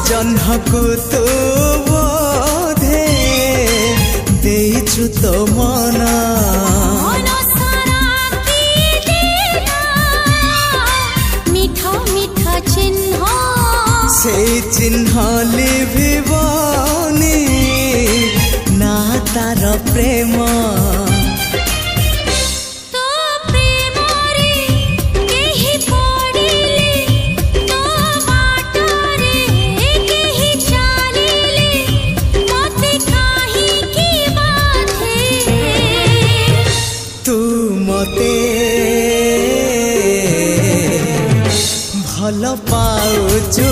जह्नकु तू बोधे देइछु तो मना से चिन्ह लिभिबनी ना तार प्रेम तू मते भल पाउछु